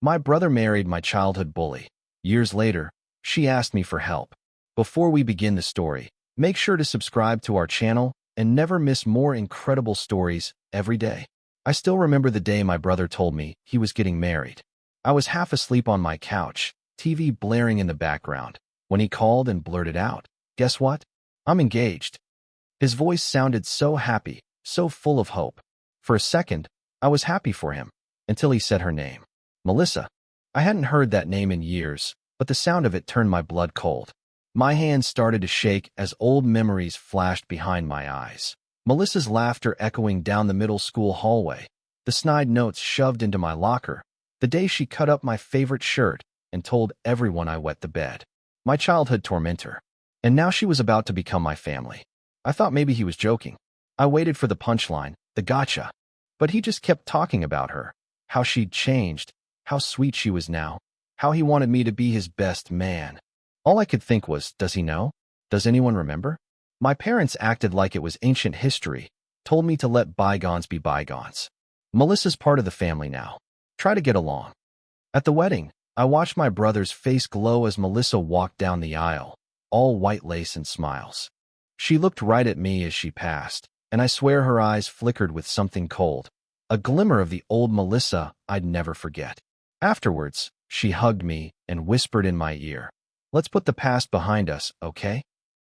My brother married my childhood bully. Years later, she asked me for help. Before we begin the story, make sure to subscribe to our channel and never miss more incredible stories every day. I still remember the day my brother told me he was getting married. I was half asleep on my couch, TV blaring in the background, when he called and blurted out, "Guess what? I'm engaged." His voice sounded so happy, so full of hope. For a second, I was happy for him, until he said her name. Melissa. I hadn't heard that name in years, but the sound of it turned my blood cold. My hands started to shake as old memories flashed behind my eyes. Melissa's laughter echoing down the middle school hallway, the snide notes shoved into my locker, the day she cut up my favorite shirt and told everyone I wet the bed. My childhood tormentor. And now she was about to become my family. I thought maybe he was joking. I waited for the punchline, the gotcha. But he just kept talking about her, how she'd changed, how sweet she was now, how he wanted me to be his best man. All I could think was, does he know? Does anyone remember? My parents acted like it was ancient history, told me to let bygones be bygones. Melissa's part of the family now. Try to get along. At the wedding, I watched my brother's face glow as Melissa walked down the aisle, all white lace and smiles. She looked right at me as she passed, and I swear her eyes flickered with something cold, a glimmer of the old Melissa I'd never forget. Afterwards, she hugged me and whispered in my ear, "Let's put the past behind us, okay?"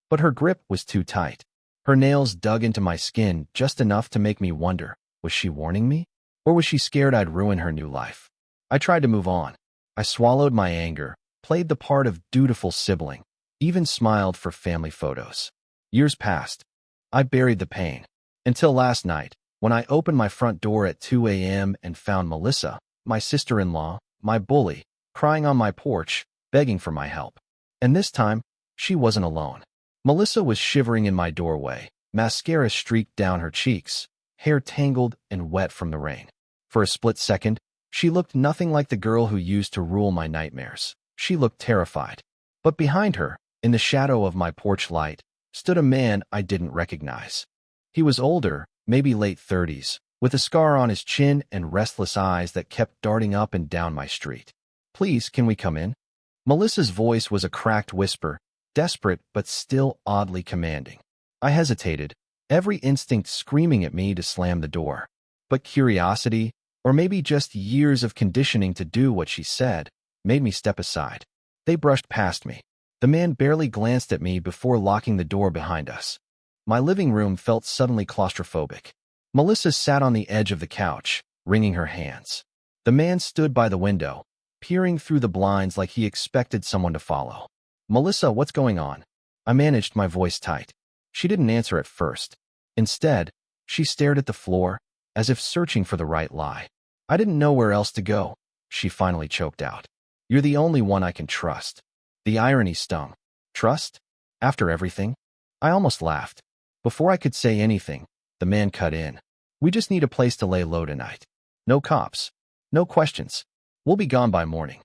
But her grip was too tight. Her nails dug into my skin just enough to make me wonder, was she warning me? Or was she scared I'd ruin her new life? I tried to move on. I swallowed my anger, played the part of dutiful sibling, even smiled for family photos. Years passed. I buried the pain. Until last night, when I opened my front door at 2 a.m. and found Melissa, my sister-in-law, my bully, crying on my porch, begging for my help. And this time, she wasn't alone. Melissa was shivering in my doorway, mascara streaked down her cheeks, hair tangled and wet from the rain. For a split second, she looked nothing like the girl who used to rule my nightmares. She looked terrified. But behind her, in the shadow of my porch light, stood a man I didn't recognize. He was older, maybe late 30s, with a scar on his chin and restless eyes that kept darting up and down my street. "Please, can we come in?" Melissa's voice was a cracked whisper, desperate but still oddly commanding. I hesitated, every instinct screaming at me to slam the door. But curiosity, or maybe just years of conditioning to do what she said, made me step aside. They brushed past me. The man barely glanced at me before locking the door behind us. My living room felt suddenly claustrophobic. Melissa sat on the edge of the couch, wringing her hands. The man stood by the window, peering through the blinds like he expected someone to follow. "Melissa, what's going on?" I managed my voice tight. She didn't answer at first. Instead, she stared at the floor, as if searching for the right lie. "I didn't know where else to go," she finally choked out. "You're the only one I can trust." The irony stung. Trust? After everything? I almost laughed. Before I could say anything, the man cut in. "We just need a place to lay low tonight. No cops. No questions. We'll be gone by morning."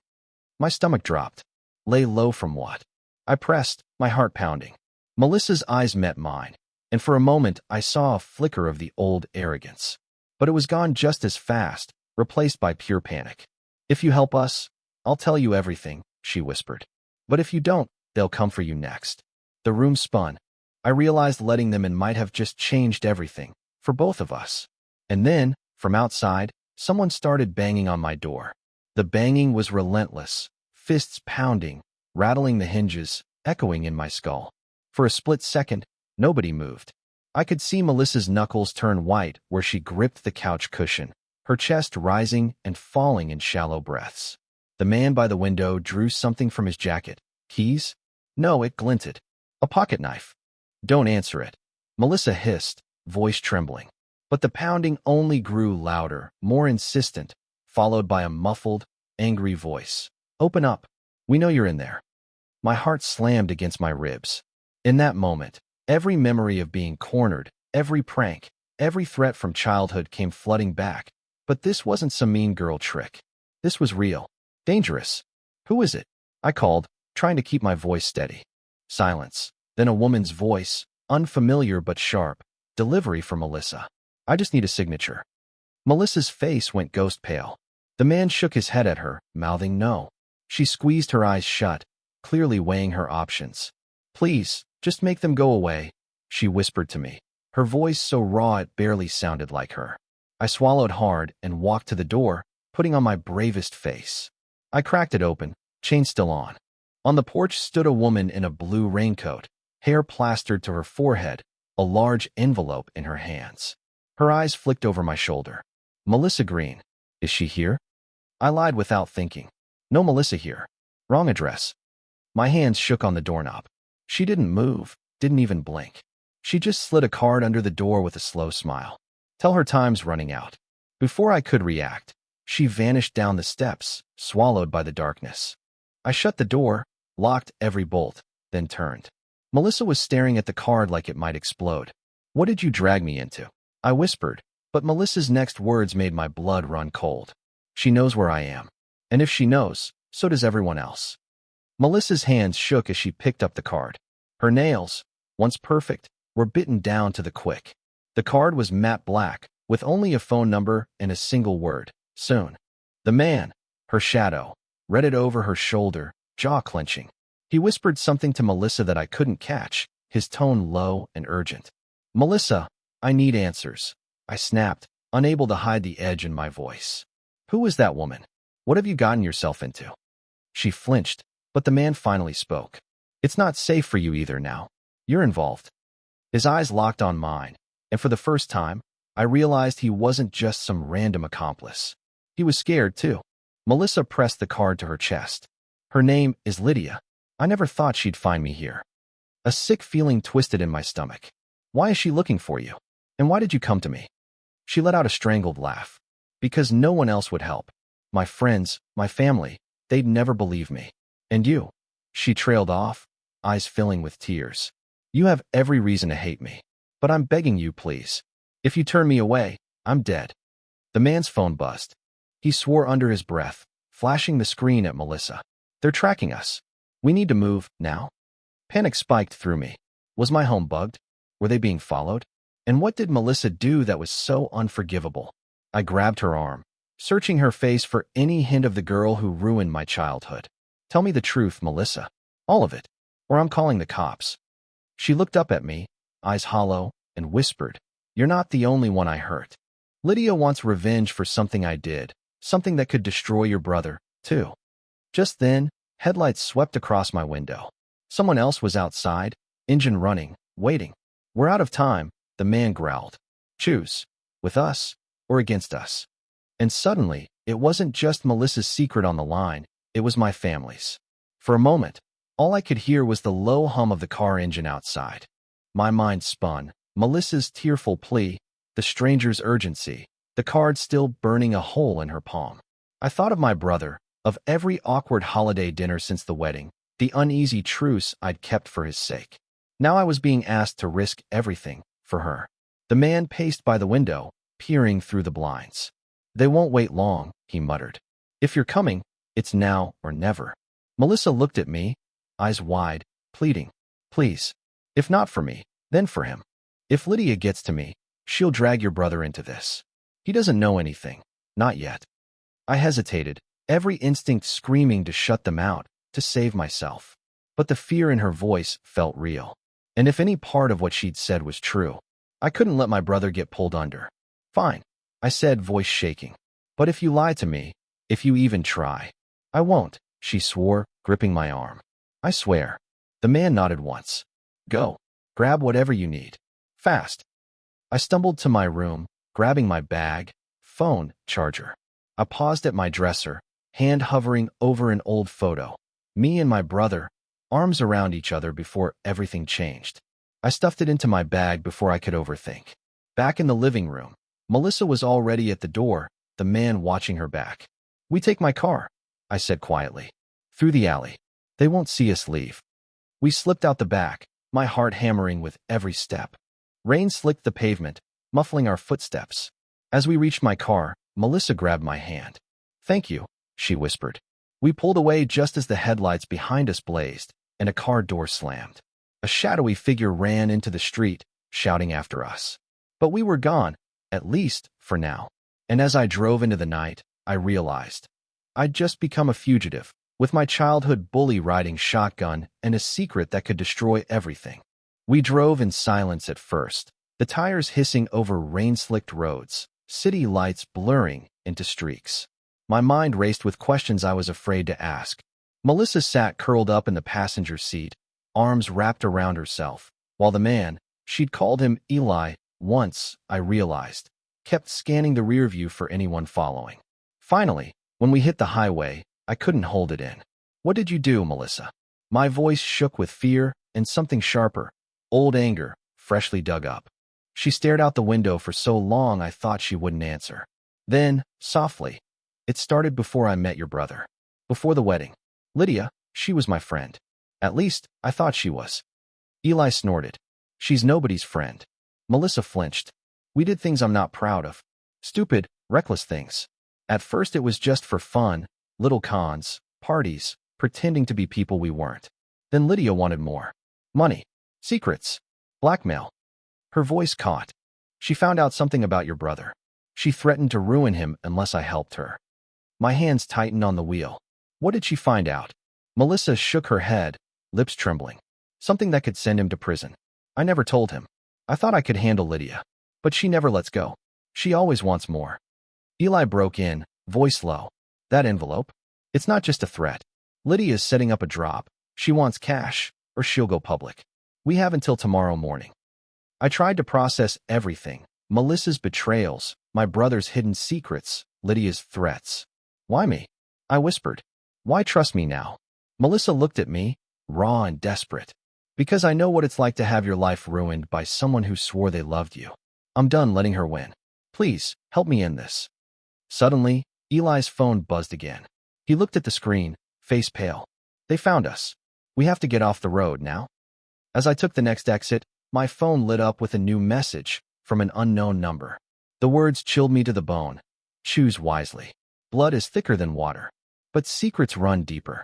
My stomach dropped. Lay low from what? I pressed, my heart pounding. Melissa's eyes met mine, and for a moment I saw a flicker of the old arrogance. But it was gone just as fast, replaced by pure panic. "If you help us, I'll tell you everything," she whispered. "But if you don't, they'll come for you next." The room spun. I realized letting them in might have just changed everything, for both of us. And then, from outside, someone started banging on my door. The banging was relentless, fists pounding, rattling the hinges, echoing in my skull. For a split second, nobody moved. I could see Melissa's knuckles turn white where she gripped the couch cushion, her chest rising and falling in shallow breaths. The man by the window drew something from his jacket. Keys? No, it glinted. A pocket knife. "Don't answer it," Melissa hissed, voice trembling. But the pounding only grew louder, more insistent, followed by a muffled, angry voice. "Open up. We know you're in there." My heart slammed against my ribs. In that moment, every memory of being cornered, every prank, every threat from childhood came flooding back. But this wasn't some mean girl trick. This was real. Dangerous. "Who is it?" I called, trying to keep my voice steady. Silence. Then a woman's voice, unfamiliar but sharp. Delivery from Melissa. "I just need a signature." Melissa's face went ghost pale. The The man shook his head at her, mouthing no. She squeezed her eyes shut, clearly weighing her options. Please, just make them go away, she whispered to me, her voice so raw it barely sounded like her. I swallowed hard and walked to the door, putting on my bravest face. I cracked it open, chain still on. On the porch stood a woman in a blue raincoat, hair plastered to her forehead, a large envelope in her hands. Her eyes flicked over my shoulder. Melissa Green. Is she here? I lied without thinking. No Melissa here. Wrong address. My hands shook on the doorknob. She didn't move, didn't even blink. She just slid a card under the door with a slow smile. Tell her time's running out. Before I could react, she vanished down the steps, swallowed by the darkness. I shut the door, locked every bolt, then turned. Melissa was staring at the card like it might explode. What did you drag me into? I whispered, but Melissa's next words made my blood run cold. She knows where I am. And if she knows, so does everyone else. Melissa's hands shook as she picked up the card. Her nails, once perfect, were bitten down to the quick. The card was matte black, with only a phone number and a single word, soon. The man, her shadow, read it over her shoulder, jaw clenching. He whispered something to Melissa that I couldn't catch, his tone low and urgent. Melissa, I need answers. I snapped, unable to hide the edge in my voice. Who is that woman? What have you gotten yourself into? She flinched, but the man finally spoke. It's not safe for you either now. You're involved. His eyes locked on mine, and for the first time, I realized he wasn't just some random accomplice. He was scared, too. Melissa pressed the card to her chest. Her name is Lydia. I never thought she'd find me here. A sick feeling twisted in my stomach. Why is she looking for you? And why did you come to me? She let out a strangled laugh. Because no one else would help. My friends, my family, they'd never believe me. And you? She trailed off, eyes filling with tears. You have every reason to hate me. But I'm begging you, please. If you turn me away, I'm dead. The man's phone buzzed. He swore under his breath, flashing the screen at Melissa. They're tracking us. We need to move, now. Panic spiked through me. Was my home bugged? Were they being followed? And what did Melissa do that was so unforgivable? I grabbed her arm, searching her face for any hint of the girl who ruined my childhood. Tell me the truth, Melissa. All of it. Or I'm calling the cops. She looked up at me, eyes hollow, and whispered, You're not the only one I hurt. Lydia wants revenge for something I did, something that could destroy your brother, too. Just then, headlights swept across my window. Someone else was outside, engine running, waiting. We're out of time, the man growled. Choose, with us or against us. And suddenly, it wasn't just Melissa's secret on the line, it was my family's. For a moment, all I could hear was the low hum of the car engine outside. My mind spun, Melissa's tearful plea, the stranger's urgency, the card still burning a hole in her palm. I thought of my brother, of every awkward holiday dinner since the wedding, the uneasy truce I'd kept for his sake. Now I was being asked to risk everything for her. The man paced by the window, peering through the blinds. They won't wait long, he muttered. If you're coming, it's now or never. Melissa looked at me, eyes wide, pleading. Please. If not for me, then for him. If Lydia gets to me, she'll drag your brother into this. He doesn't know anything. Not yet. I hesitated, every instinct screaming to shut them out, to save myself. But the fear in her voice felt real. And if any part of what she'd said was true, I couldn't let my brother get pulled under. Fine, I said, voice shaking. But if you lie to me, if you even try, I won't, she swore, gripping my arm. I swear. The man nodded once. Go. Grab whatever you need. Fast. I stumbled to my room, grabbing my bag, phone, charger. I paused at my dresser, hand hovering over an old photo. Me and my brother, arms around each other before everything changed. I stuffed it into my bag before I could overthink. Back in the living room, Melissa was already at the door, the man watching her back. We take my car, I said quietly. Through the alley. They won't see us leave. We slipped out the back, my heart hammering with every step. Rain slicked the pavement, muffling our footsteps. As we reached my car, Melissa grabbed my hand. Thank you, she whispered. We pulled away just as the headlights behind us blazed, and a car door slammed. A shadowy figure ran into the street, shouting after us. But we were gone, at least for now. And as I drove into the night, I realized. I'd just become a fugitive, with my childhood bully riding shotgun and a secret that could destroy everything. We drove in silence at first, the tires hissing over rain-slicked roads, city lights blurring into streaks. My mind raced with questions I was afraid to ask. Melissa sat curled up in the passenger seat, arms wrapped around herself, while the man, she'd called him Eli once, I realized, kept scanning the rear view for anyone following. Finally, when we hit the highway, I couldn't hold it in. "What did you do, Melissa?" My voice shook with fear and something sharper, old anger, freshly dug up. She stared out the window for so long I thought she wouldn't answer. Then, softly, "It started before I met your brother. Before the wedding. Lydia, she was my friend. At least, I thought she was." Eli snorted. "She's nobody's friend." Melissa flinched. "We did things I'm not proud of. Stupid, reckless things. At first it was just for fun, little cons, parties, pretending to be people we weren't. Then Lydia wanted more. Money, secrets, blackmail." Her voice caught. "She found out something about your brother. She threatened to ruin him unless I helped her." My hands tightened on the wheel. "What did she find out?" Melissa shook her head, lips trembling. "Something that could send him to prison. I never told him. I thought I could handle Lydia. But she never lets go. She always wants more." Eli broke in, voice low. "That envelope? It's not just a threat. Lydia's setting up a drop. She wants cash, or she'll go public. We have until tomorrow morning." I tried to process everything. Melissa's betrayals, my brother's hidden secrets, Lydia's threats. "Why me?" I whispered. "Why trust me now?" Melissa looked at me, raw and desperate. "Because I know what it's like to have your life ruined by someone who swore they loved you. I'm done letting her win. Please, help me in this." Suddenly, Eli's phone buzzed again. He looked at the screen, face pale. "They found us. We have to get off the road now." As I took the next exit, my phone lit up with a new message from an unknown number. The words chilled me to the bone. "Choose wisely. Blood is thicker than water, but secrets run deeper."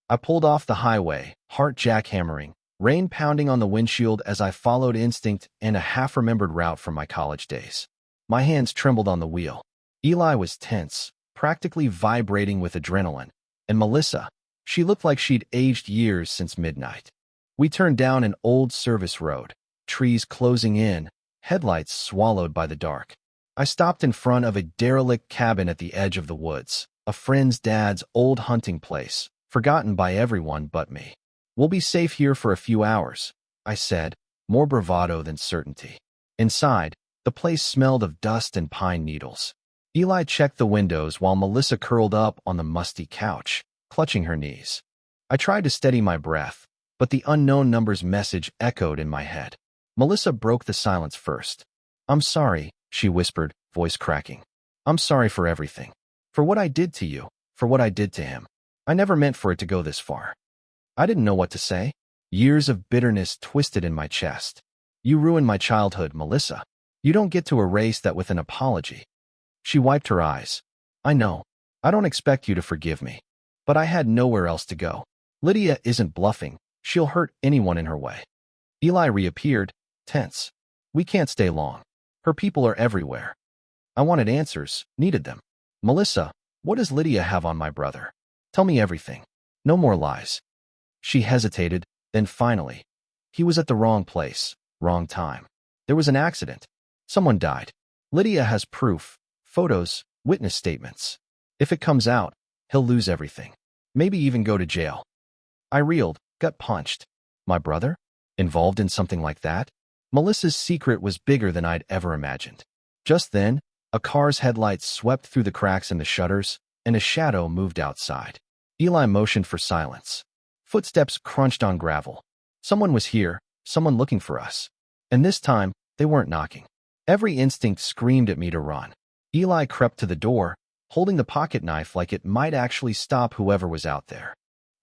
I pulled off the highway, heart jackhammering, rain pounding on the windshield as I followed instinct and a half-remembered route from my college days. My hands trembled on the wheel. Eli was tense, practically vibrating with adrenaline, and Melissa, she looked like she'd aged years since midnight. We turned down an old service road, trees closing in, headlights swallowed by the dark. I stopped in front of a derelict cabin at the edge of the woods, a friend's dad's old hunting place, forgotten by everyone but me. "We'll be safe here for a few hours," I said, more bravado than certainty. Inside, the place smelled of dust and pine needles. Eli checked the windows while Melissa curled up on the musty couch, clutching her knees. I tried to steady my breath, but the unknown number's message echoed in my head. Melissa broke the silence first. "I'm sorry," she whispered, voice cracking. "I'm sorry for everything. For what I did to you, for what I did to him. I never meant for it to go this far." I didn't know what to say. Years of bitterness twisted in my chest. "You ruined my childhood, Melissa. You don't get to erase that with an apology." She wiped her eyes. "I know. I don't expect you to forgive me. But I had nowhere else to go. Lydia isn't bluffing. She'll hurt anyone in her way." Eli reappeared, tense. "We can't stay long. Her people are everywhere." I wanted answers, needed them. "Melissa, what does Lydia have on my brother? Tell me everything. No more lies." She hesitated, then finally. "He was at the wrong place, wrong time. There was an accident. Someone died. Lydia has proof, photos, witness statements. If it comes out, he'll lose everything. Maybe even go to jail." I reeled, gut punched. My brother? Involved in something like that? Melissa's secret was bigger than I'd ever imagined. Just then, a car's headlights swept through the cracks in the shutters, and a shadow moved outside. Eli motioned for silence. Footsteps crunched on gravel. Someone was here, someone looking for us. And this time, they weren't knocking. Every instinct screamed at me to run. Eli crept to the door, holding the pocket knife like it might actually stop whoever was out there.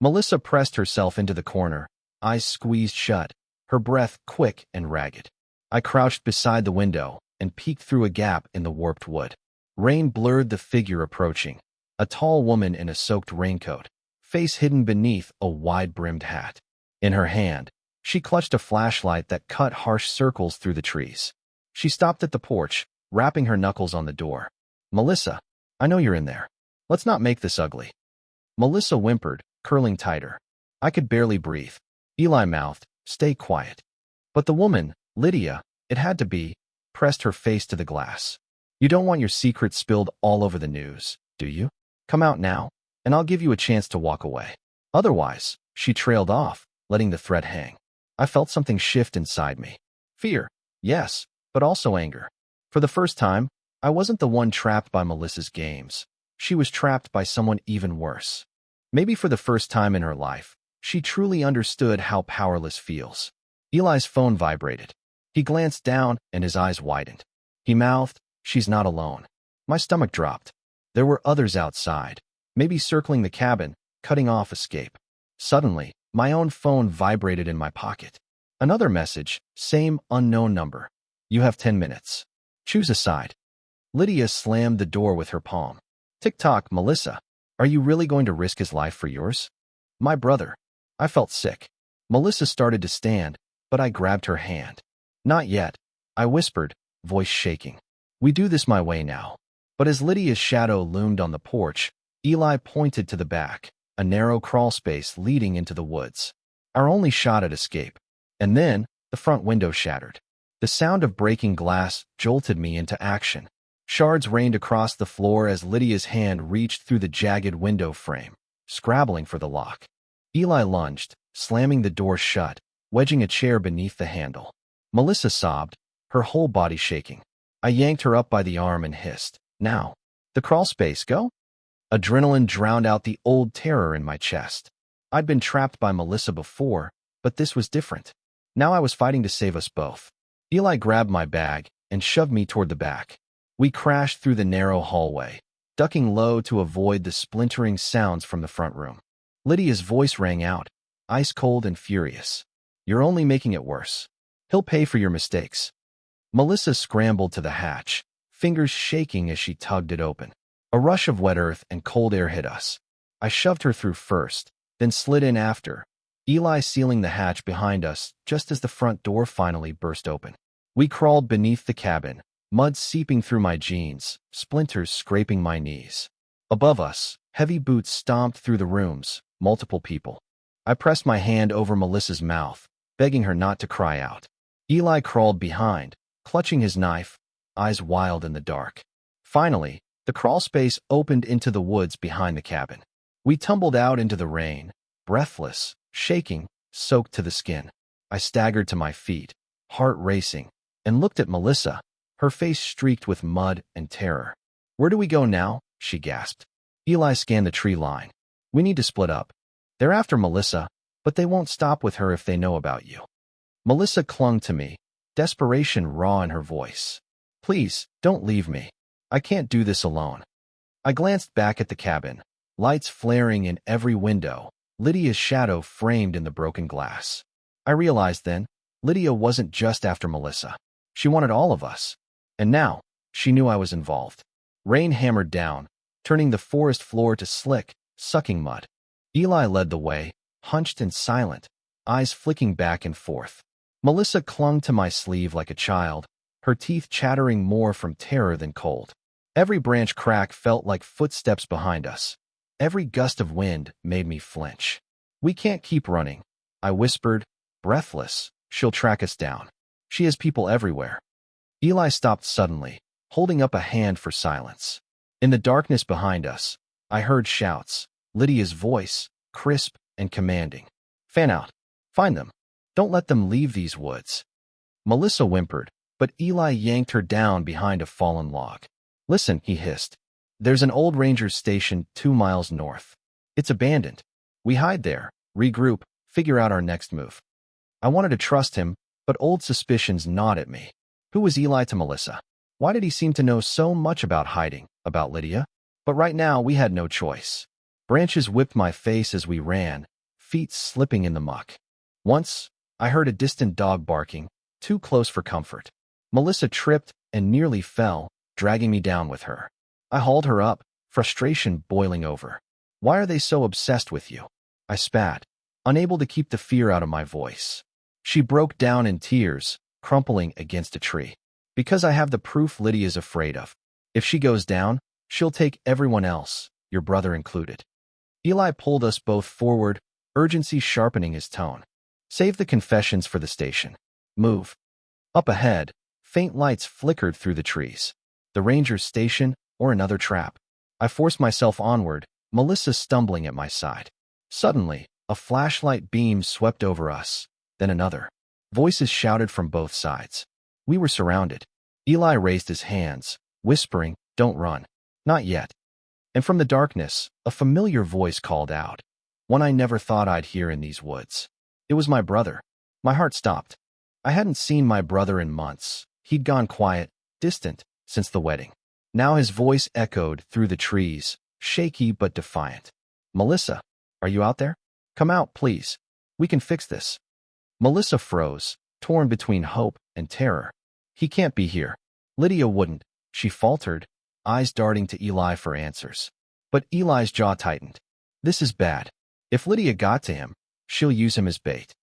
Melissa pressed herself into the corner, eyes squeezed shut, her breath quick and ragged. I crouched beside the window and peeked through a gap in the warped wood. Rain blurred the figure approaching, a tall woman in a soaked raincoat, face hidden beneath a wide-brimmed hat. In her hand, she clutched a flashlight that cut harsh circles through the trees. She stopped at the porch, rapping her knuckles on the door. "Melissa." I know you're in there. Let's not make this ugly. Melissa whimpered, curling tighter. I could barely breathe. Eli mouthed, stay quiet. But the woman, Lydia, it had to be, pressed her face to the glass. You don't want your secret spilled all over the news, do you? Come out now, and I'll give you a chance to walk away. Otherwise, she trailed off, letting the thread hang. I felt something shift inside me. Fear, yes, but also anger. For the first time, I wasn't the one trapped by Melissa's games. She was trapped by someone even worse. Maybe for the first time in her life, she truly understood how powerless feels. Eli's phone vibrated. He glanced down and his eyes widened. He mouthed, she's not alone. My stomach dropped. There were others outside, maybe circling the cabin, cutting off escape. Suddenly, my own phone vibrated in my pocket. Another message, same unknown number. You have 10 minutes. Choose a side. Lydia slammed the door with her palm. Tick-tock, Melissa. Are you really going to risk his life for yours? My brother. I felt sick. Melissa started to stand, but I grabbed her hand. Not yet, I whispered, voice shaking. We do this my way now. But as Lydia's shadow loomed on the porch, Eli pointed to the back, a narrow crawl space leading into the woods. Our only shot at escape. And then, the front window shattered. The sound of breaking glass jolted me into action. Shards rained across the floor as Lydia's hand reached through the jagged window frame, scrabbling for the lock. Eli lunged, slamming the door shut, wedging a chair beneath the handle. Melissa sobbed, her whole body shaking. I yanked her up by the arm and hissed, now. The crawl space, go? Adrenaline drowned out the old terror in my chest. I'd been trapped by Melissa before, but this was different. Now I was fighting to save us both. Eli grabbed my bag and shoved me toward the back. We crashed through the narrow hallway, ducking low to avoid the splintering sounds from the front room. Lydia's voice rang out, ice-cold and furious. You're only making it worse. He'll pay for your mistakes. Melissa scrambled to the hatch, fingers shaking as she tugged it open. A rush of wet earth and cold air hit us. I shoved her through first, then slid in after, Eli sealing the hatch behind us just as the front door finally burst open. We crawled beneath the cabin, mud seeping through my jeans, splinters scraping my knees. Above us, heavy boots stomped through the rooms, multiple people. I pressed my hand over Melissa's mouth, begging her not to cry out. Eli crawled behind, clutching his knife, eyes wild in the dark. Finally, the crawl space opened into the woods behind the cabin. We tumbled out into the rain, breathless, shaking, soaked to the skin. I staggered to my feet, heart racing, and looked at Melissa, her face streaked with mud and terror. Where do we go now? She gasped. Eli scanned the tree line. We need to split up. They're after Melissa, but they won't stop with her if they know about you. Melissa clung to me, desperation raw in her voice. Please, don't leave me. I can't do this alone. I glanced back at the cabin, lights flaring in every window, Lydia's shadow framed in the broken glass. I realized then, Lydia wasn't just after Melissa. She wanted all of us. And now, she knew I was involved. Rain hammered down, turning the forest floor to slick, sucking mud. Eli led the way, hunched and silent, eyes flicking back and forth. Melissa clung to my sleeve like a child, her teeth chattering more from terror than cold. Every branch crack felt like footsteps behind us. Every gust of wind made me flinch. We can't keep running, I whispered, breathless. She'll track us down. She has people everywhere. Eli stopped suddenly, holding up a hand for silence. In the darkness behind us, I heard shouts, Lydia's voice, crisp and commanding. Fan out. Find them. Don't let them leave these woods. Melissa whimpered, but Eli yanked her down behind a fallen log. Listen, he hissed. There's an old ranger's station 2 miles north. It's abandoned. We hide there, regroup, figure out our next move. I wanted to trust him, but old suspicions gnawed at me. Who was Eli to Melissa? Why did he seem to know so much about hiding, about Lydia? But right now, we had no choice. Branches whipped my face as we ran, feet slipping in the muck. Once, I heard a distant dog barking, too close for comfort. Melissa tripped and nearly fell, dragging me down with her. I hauled her up, frustration boiling over. Why are they so obsessed with you? I spat, unable to keep the fear out of my voice. She broke down in tears, crumpling against a tree. Because I have the proof Lydia's afraid of. If she goes down, She'll take everyone else, your brother included. Eli pulled us both forward, urgency sharpening his tone. Save the confessions for the station. Move. Up ahead, faint lights flickered through the trees. The ranger's station or another trap. I forced myself onward, Melissa stumbling at my side. Suddenly, a flashlight beam swept over us, then another. Voices shouted from both sides. We were surrounded. Eli raised his hands, whispering, "Don't run. Not yet." And from the darkness, a familiar voice called out. One I never thought I'd hear in these woods. It was my brother. My heart stopped. I hadn't seen my brother in months. He'd gone quiet, distant, since the wedding. Now his voice echoed through the trees, shaky but defiant. "Melissa, are you out there? Come out, please. We can fix this." Melissa froze, torn between hope and terror. "He can't be here." Lydia wouldn't, she faltered, eyes darting to Eli for answers. But Eli's jaw tightened. "This is bad. If Lydia got to him, she'll use him as bait."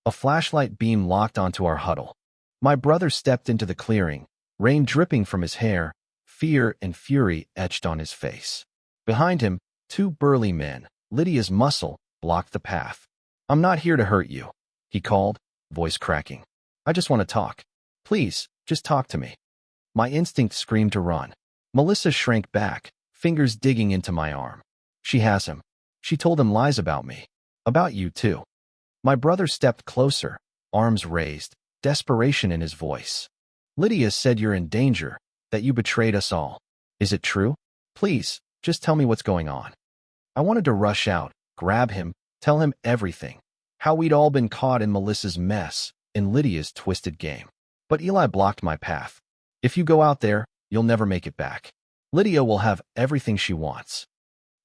A flashlight beam locked onto our huddle. My brother stepped into the clearing, rain dripping from his hair, fear and fury etched on his face. Behind him, two burly men, Lydia's muscle, blocked the path. "I'm not here to hurt you," he called, voice cracking. "I just want to talk. Please, just talk to me." My instinct screamed to run. Melissa shrank back, fingers digging into my arm. "She has him. She told him lies about me. About you, too." My brother stepped closer, arms raised, desperation in his voice. "Lydia said you're in danger, that you betrayed us all. Is it true? Please, just tell me what's going on." I wanted to rush out, grab him, tell him everything. How we'd all been caught in Melissa's mess, in Lydia's twisted game. But Eli blocked my path. "If you go out there, you'll never make it back. Lydia will have everything she wants."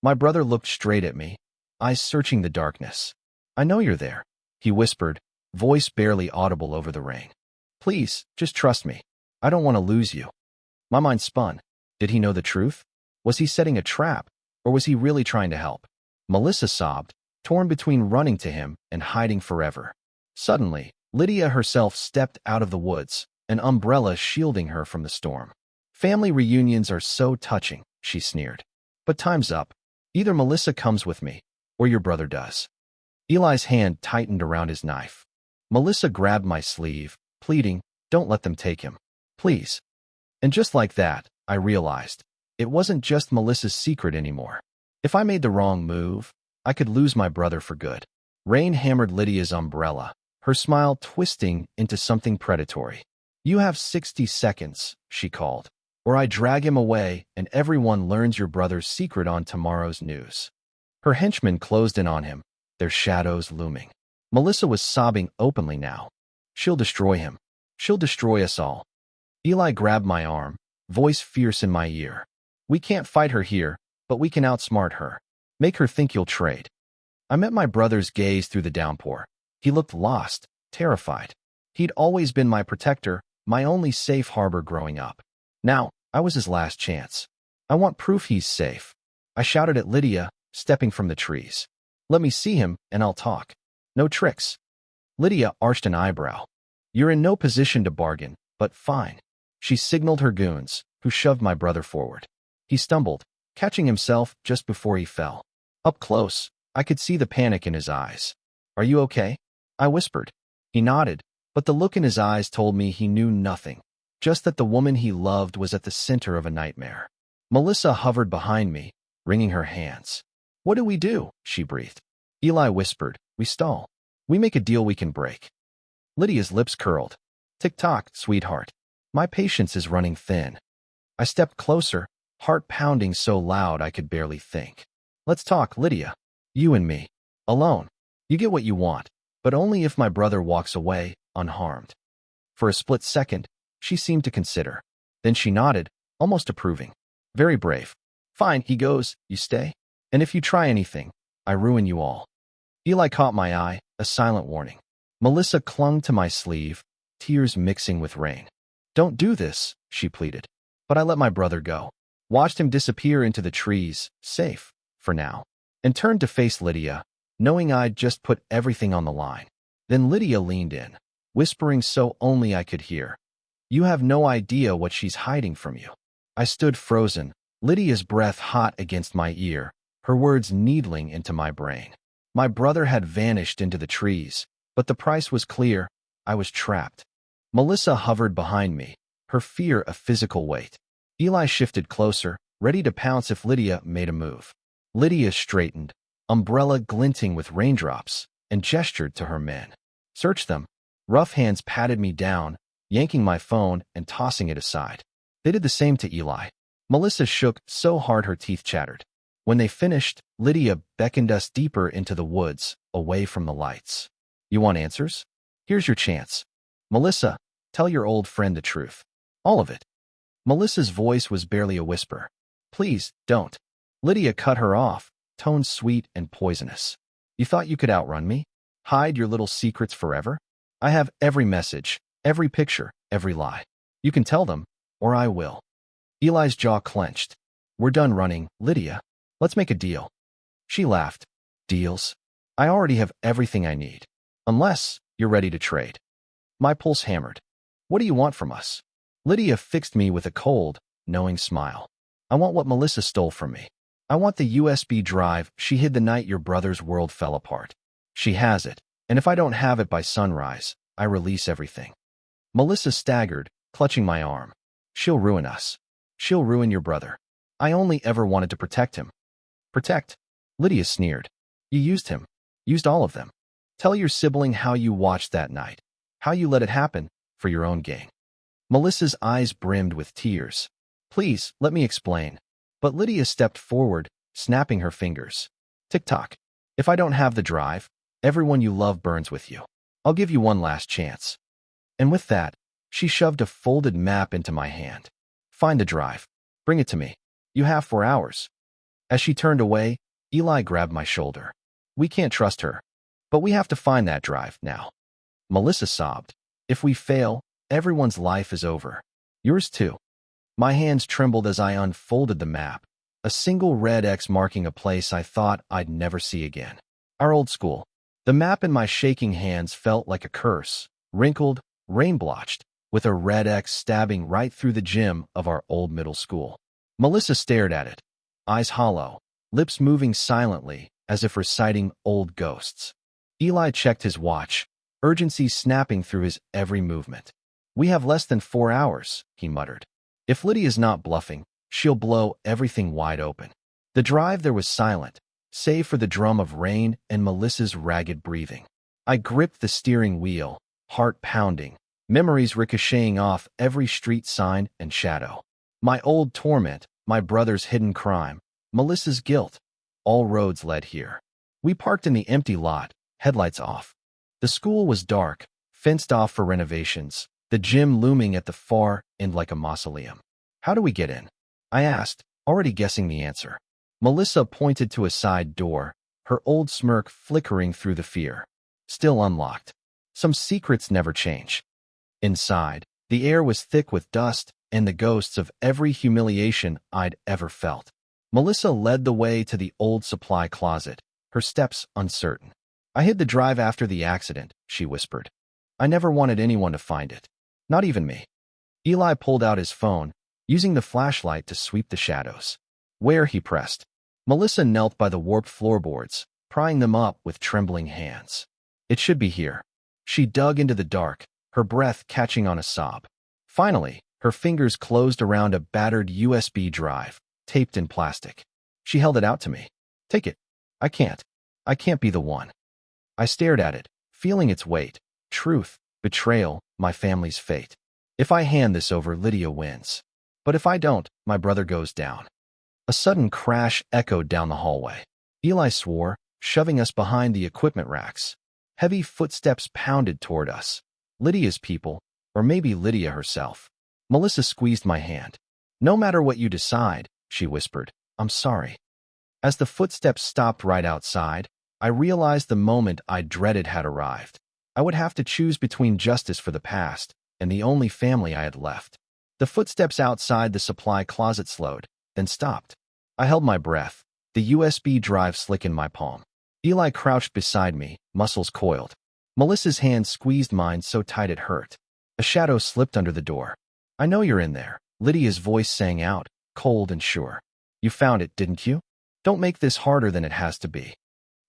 My brother looked straight at me, eyes searching the darkness. "I know you're there," he whispered, voice barely audible over the rain. "Please, just trust me. I don't want to lose you." My mind spun. Did he know the truth? Was he setting a trap, or was he really trying to help? Melissa sobbed, torn between running to him and hiding forever. Suddenly, Lydia herself stepped out of the woods, an umbrella shielding her from the storm. "Family reunions are so touching," she sneered. "But time's up. Either Melissa comes with me, or your brother does." Eli's hand tightened around his knife. Melissa grabbed my sleeve, pleading, "Don't let them take him. Please." And just like that, I realized, it wasn't just Melissa's secret anymore. If I made the wrong move, I could lose my brother for good. Rain hammered Lydia's umbrella, her smile twisting into something predatory. "You have 60 seconds, she called, "or I drag him away and everyone learns your brother's secret on tomorrow's news." Her henchmen closed in on him, their shadows looming. Melissa was sobbing openly now. "She'll destroy him. She'll destroy us all." Eli grabbed my arm, voice fierce in my ear. "We can't fight her here, but we can outsmart her. Make her think you'll trade." I met my brother's gaze through the downpour. He looked lost, terrified. He'd always been my protector, my only safe harbor growing up. Now, I was his last chance. "I want proof he's safe," I shouted at Lydia, stepping from the trees. "Let me see him, and I'll talk. No tricks." Lydia arched an eyebrow. "You're in no position to bargain, but fine." She signaled her goons, who shoved my brother forward. He stumbled, catching himself just before he fell. Up close, I could see the panic in his eyes. "Are you okay?" I whispered. He nodded, but the look in his eyes told me he knew nothing, just that the woman he loved was at the center of a nightmare. Melissa hovered behind me, wringing her hands. "What do we do?" she breathed. Eli whispered, "We stall. We make a deal we can break." Lydia's lips curled. "Tick-tock, sweetheart. My patience is running thin." I stepped closer, heart pounding so loud I could barely think. "Let's talk, Lydia. You and me. Alone. You get what you want, but only if my brother walks away, unharmed." For a split second, she seemed to consider. Then she nodded, almost approving. "Very brave. Fine," he goes, "you stay? And if you try anything, I ruin you all." Eli caught my eye, a silent warning. Melissa clung to my sleeve, tears mixing with rain. "Don't do this," she pleaded. But I let my brother go, watched him disappear into the trees, safe, for now, and turned to face Lydia, knowing I'd just put everything on the line. Then Lydia leaned in, whispering so only I could hear. "You have no idea what she's hiding from you." I stood frozen, Lydia's breath hot against my ear, her words needling into my brain. My brother had vanished into the trees, but the price was clear. I was trapped. Melissa hovered behind me, her fear a physical weight. Eli shifted closer, ready to pounce if Lydia made a move. Lydia straightened, umbrella glinting with raindrops, and gestured to her men. "Search them." Rough hands patted me down, yanking my phone and tossing it aside. They did the same to Eli. Melissa shook so hard her teeth chattered. When they finished, Lydia beckoned us deeper into the woods, away from the lights. "You want answers? Here's your chance. Melissa, tell your old friend the truth. All of it." Melissa's voice was barely a whisper. "Please, don't." Lydia cut her off, tone sweet and poisonous. "You thought you could outrun me? Hide your little secrets forever? I have every message, every picture, every lie. You can tell them, or I will." Eli's jaw clenched. "We're done running, Lydia. Let's make a deal." She laughed. "Deals? I already have everything I need. Unless you're ready to trade." My pulse hammered. "What do you want from us?" Lydia fixed me with a cold, knowing smile. "I want what Melissa stole from me. I want the USB drive she hid the night your brother's world fell apart. She has it, and if I don't have it by sunrise, I release everything." Melissa staggered, clutching my arm. "She'll ruin us. She'll ruin your brother. I only ever wanted to protect him." "Protect?" Lydia sneered. "You used him. Used all of them. Tell your sibling how you watched that night. How you let it happen, for your own gain." Melissa's eyes brimmed with tears. "Please, let me explain." But Lydia stepped forward, snapping her fingers. "Tick-tock. If I don't have the drive, everyone you love burns with you. I'll give you one last chance." And with that, she shoved a folded map into my hand. "Find the drive. Bring it to me. You have 4 hours." As she turned away, Eli grabbed my shoulder. "We can't trust her. But we have to find that drive now." Melissa sobbed. "If we fail, everyone's life is over. Yours too." My hands trembled as I unfolded the map, a single red X marking a place I thought I'd never see again. Our old school. The map in my shaking hands felt like a curse, wrinkled, rain-blotched, with a red X stabbing right through the gym of our old middle school. Melissa stared at it, eyes hollow, lips moving silently as if reciting old ghosts. Eli checked his watch, urgency snapping through his every movement. "We have less than 4 hours," he muttered. "If Lydia's not bluffing, she'll blow everything wide open." The drive there was silent, save for the drum of rain and Melissa's ragged breathing. I gripped the steering wheel, heart pounding, memories ricocheting off every street sign and shadow. My old torment, my brother's hidden crime, Melissa's guilt. All roads led here. We parked in the empty lot, headlights off. The school was dark, fenced off for renovations, the gym looming at the far end like a mausoleum. "How do we get in?" I asked, already guessing the answer. Melissa pointed to a side door, her old smirk flickering through the fear. "Still unlocked. Some secrets never change." Inside, the air was thick with dust and the ghosts of every humiliation I'd ever felt. Melissa led the way to the old supply closet, her steps uncertain. "I hid the drive after the accident," she whispered. "I never wanted anyone to find it. Not even me." Eli pulled out his phone, using the flashlight to sweep the shadows. "Where?" he pressed. Melissa knelt by the warped floorboards, prying them up with trembling hands. "It should be here." She dug into the dark, her breath catching on a sob. Finally, her fingers closed around a battered USB drive, taped in plastic. She held it out to me. "Take it." I can't be the one." I stared at it, feeling its weight. Truth, betrayal, my family's fate. If I hand this over, Lydia wins. But if I don't, my brother goes down. A sudden crash echoed down the hallway. Eli swore, shoving us behind the equipment racks. Heavy footsteps pounded toward us. Lydia's people, or maybe Lydia herself. Melissa squeezed my hand. "No matter what you decide," she whispered, "I'm sorry." As the footsteps stopped right outside, I realized the moment I dreaded had arrived. I would have to choose between justice for the past and the only family I had left. The footsteps outside the supply closet slowed, then stopped. I held my breath, the USB drive slick in my palm. Eli crouched beside me, muscles coiled. Melissa's hand squeezed mine so tight it hurt. A shadow slipped under the door. "I know you're in there," Lydia's voice sang out, cold and sure. You found it, didn't you? Don't make this harder than it has to be.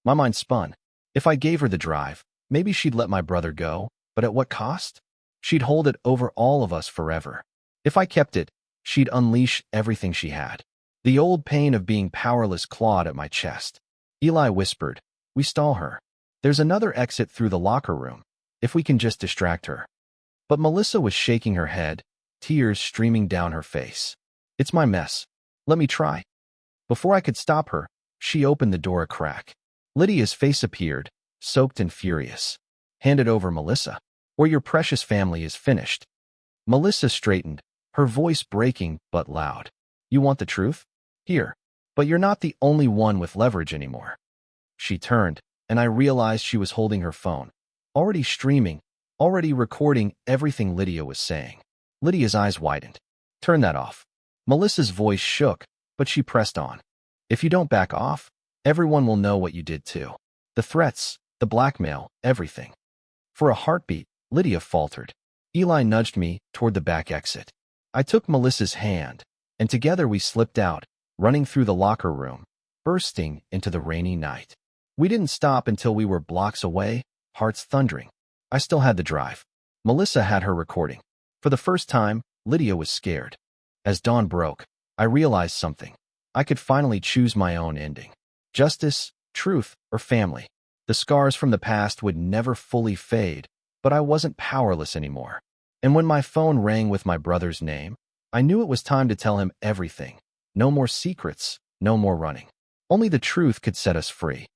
My mind spun. If I gave her the drive, maybe she'd let my brother go, but at what cost? She'd hold it over all of us forever. If I kept it, she'd unleash everything she had. The old pain of being powerless clawed at my chest. Eli whispered, "We stall her. There's another exit through the locker room, if we can just distract her." But Melissa was shaking her head, tears streaming down her face. "It's my mess. Let me try." Before I could stop her, she opened the door a crack. Lydia's face appeared, soaked and furious. "Hand it over, Melissa, or your precious family is finished." Melissa straightened, her voice breaking but loud. "You want the truth? Here. But you're not the only one with leverage anymore." She turned, and I realized she was holding her phone, already streaming, already recording everything Lydia was saying. Lydia's eyes widened. "Turn that off." Melissa's voice shook, but she pressed on. "If you don't back off, everyone will know what you did too. The threats, the blackmail, everything." For a heartbeat, Lydia faltered. Eli nudged me toward the back exit. I took Melissa's hand, and together we slipped out, running through the locker room, bursting into the rainy night. We didn't stop until we were blocks away, hearts thundering. I still had the drive. Melissa had her recording. For the first time, Lydia was scared. As dawn broke, I realized something. I could finally choose my own ending. Justice, truth, or family. The scars from the past would never fully fade, but I wasn't powerless anymore. And when my phone rang with my brother's name, I knew it was time to tell him everything. No more secrets, no more running. Only the truth could set us free.